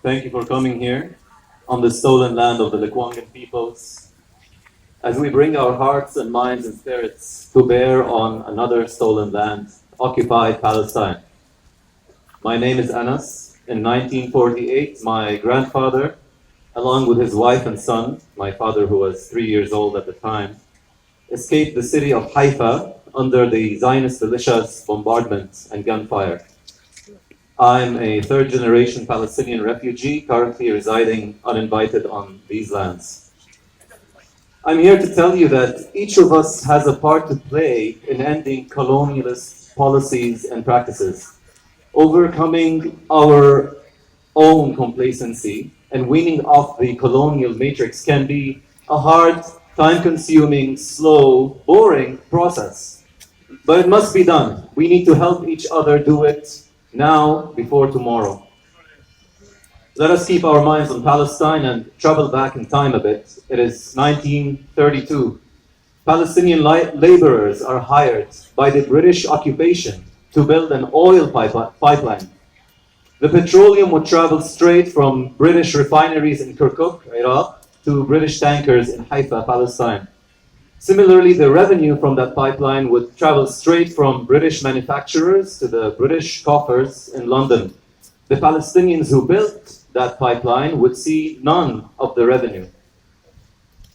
Thank you for coming here on the stolen land of the Lekwungen peoples, as we bring our hearts and minds and spirits to bear on another stolen land, occupied Palestine. My name is Anas. In 1948, my grandfather, along with his wife and son, my father who was 3 years old at the time, escaped the city of Haifa under the Zionist militia's bombardment and gunfire. I'm a third-generation Palestinian refugee currently residing uninvited on these lands. I'm here to tell you that each of us has a part to play in ending colonialist policies and practices, overcoming our own complacency and weaning off the colonial matrix can be a hard, time-consuming, slow, boring process. But it must be done. We need to help each other do it now before tomorrow. Let us keep our minds on Palestine and travel back in time a bit. It is 1932. Palestinian laborers are hired by the British occupation to build an oil pipeline. The petroleum would travel straight from British refineries in Kirkuk, Iraq, to British tankers in Haifa, Palestine. Similarly, the revenue from that pipeline would travel straight from British manufacturers to the British coffers in London. The Palestinians who built that pipeline would see none of the revenue.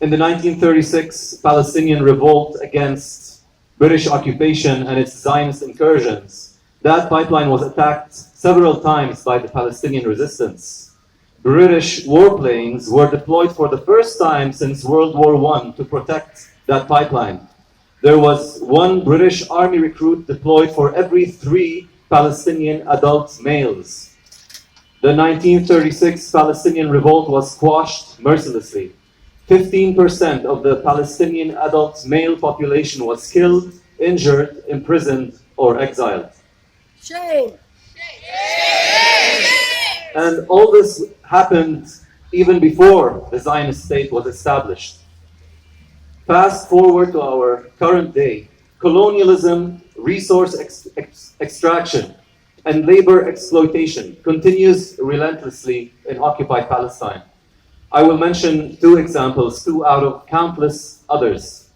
In the 1936 Palestinian revolt against British occupation and its Zionist incursions, that pipeline was attacked several times by the Palestinian resistance. British warplanes were deployed for the first time since World War I to protect that pipeline. There was one British army recruit deployed for every 3 Palestinian adult males. The 1936 Palestinian revolt was squashed mercilessly. 15% of the Palestinian adult male population was killed, injured, imprisoned, or exiled. Shame! And all this happened even before the Zionist state was established. Fast forward to our current day, colonialism, resource extraction, and labor exploitation continues relentlessly in occupied Palestine. I will mention 2 examples, 2 out of countless others.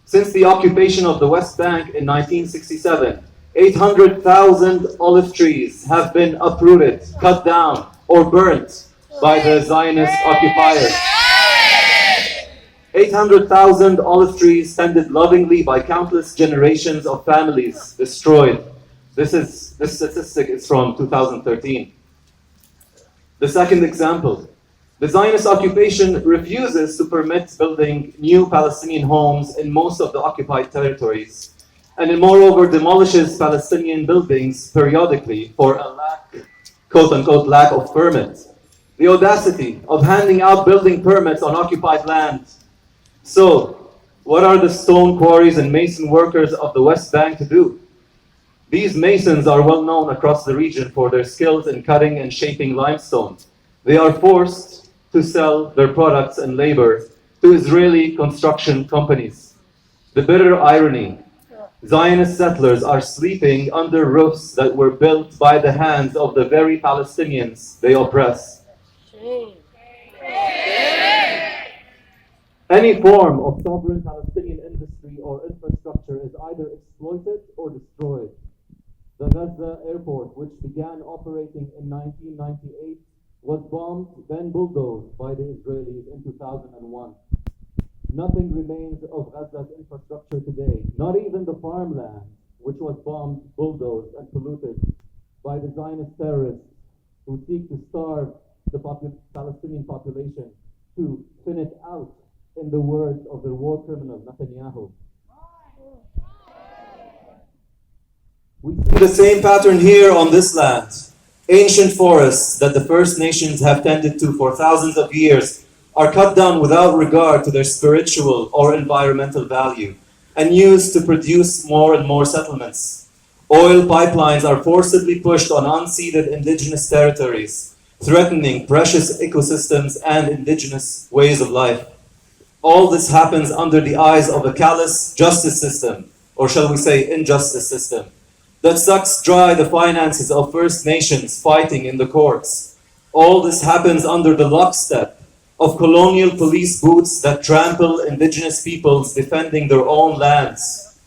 Since the occupation of the West Bank in 1967, 800,000 olive trees have been uprooted, cut down, or burnt by the Zionist occupiers. 800,000 olive trees tended lovingly by countless generations of families destroyed. This statistic is from 2013. The second example, the Zionist occupation refuses to permit building new Palestinian homes in most of the occupied territories, and it moreover demolishes Palestinian buildings periodically for a quote-unquote lack of permit. The audacity of handing out building permits on occupied land. So, what are the stone quarries and mason workers of the West Bank to do? These masons are well known across the region for their skills in cutting and shaping limestone. They are forced to sell their products and labor to Israeli construction companies. The bitter irony, Zionist settlers are sleeping under roofs that were built by the hands of the very Palestinians they oppress. Shame! Any form of sovereign Palestinian industry or infrastructure is either exploited or destroyed. The Gaza airport, which began operating in 1998, was bombed, then bulldozed by the Israelis in 2001. Nothing remains of Gaza's infrastructure today, not even the farmland, which was bombed, bulldozed, and polluted by the Zionist terrorists who seek to starve the Palestinian population to thin it out, in the words of the war criminal Netanyahu. We see the same pattern here on this land. Ancient forests that the First Nations have tended to for thousands of years are cut down without regard to their spiritual or environmental value and used to produce more and more settlements. Oil pipelines are forcibly pushed on unceded indigenous territories, threatening precious ecosystems and indigenous ways of life. All this happens under the eyes of a callous justice system, or shall we say injustice system, that sucks dry the finances of First Nations fighting in the courts. All this happens under the lockstep of colonial police boots that trample indigenous peoples defending their own lands.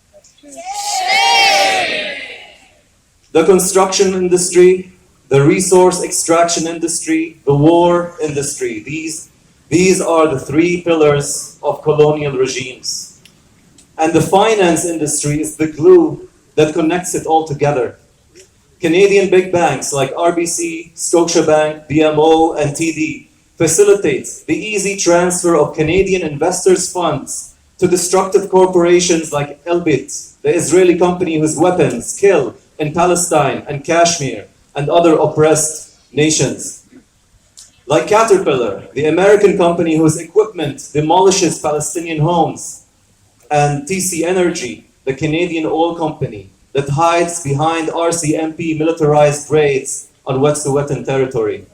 The construction industry, the resource extraction industry, the war industry, these are the three pillars of colonial regimes. And the finance industry is the glue that connects it all together. Canadian big banks like RBC, Scotiabank, BMO, and TD facilitate the easy transfer of Canadian investors' funds to destructive corporations like Elbit, the Israeli company whose weapons kill in Palestine and Kashmir and other oppressed nations. Like Caterpillar, the American company whose equipment demolishes Palestinian homes, and TC Energy, the Canadian oil company that hides behind RCMP militarized raids on Wet'suwet'en territory.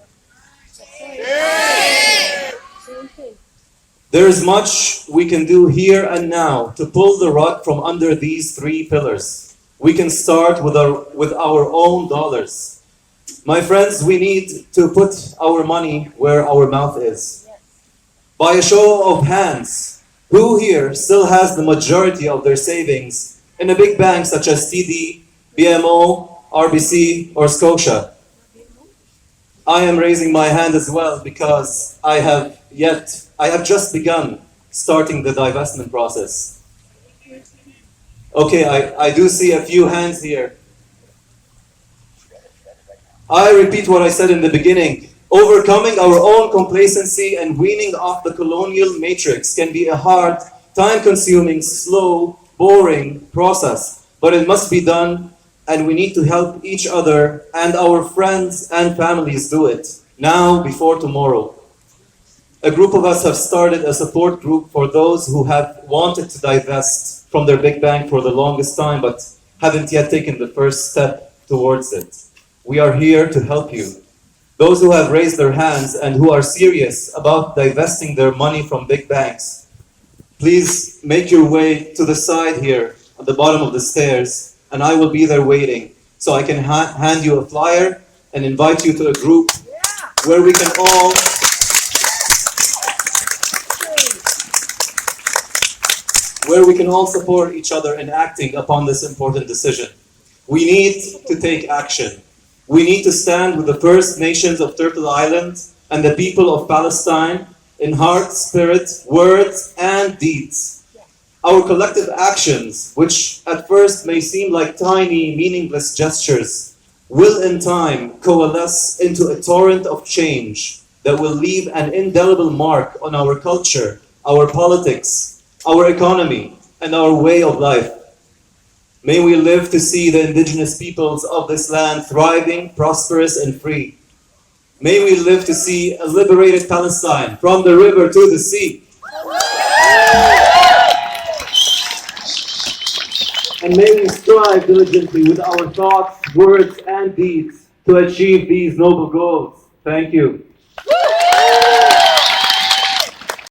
There is much we can do here and now to pull the rug from under these three pillars. We can start with our own dollars. My friends, we need to put our money where our mouth is. By a show of hands, who here still has the majority of their savings in a big bank such as TD, BMO, RBC, or Scotia? I am raising my hand as well because I have just begun starting the divestment process. Okay, I do see a few hands here. I repeat what I said in the beginning. Overcoming our own complacency and weaning off the colonial matrix can be a hard, time-consuming, slow, boring process, but it must be done, and we need to help each other and our friends and families do it, now before tomorrow. A group of us have started a support group for those who have wanted to divest from their big bank for the longest time, but haven't yet taken the first step towards it. We are here to help you. Those who have raised their hands and who are serious about divesting their money from big banks, please make your way to the side here at the bottom of the stairs, and I will be there waiting. So I can hand you a flyer and invite you to a group where we can all support each other in acting upon this important decision. We need to take action. We need to stand with the First Nations of Turtle Island and the people of Palestine in heart, spirit, words, and deeds. Our collective actions, which at first may seem like tiny, meaningless gestures, will in time coalesce into a torrent of change that will leave an indelible mark on our culture, our politics, our economy, and our way of life. May we live to see the indigenous peoples of this land thriving, prosperous, and free. May we live to see a liberated Palestine from the river to the sea. And may we strive diligently with our thoughts, words, and deeds to achieve these noble goals. Thank you.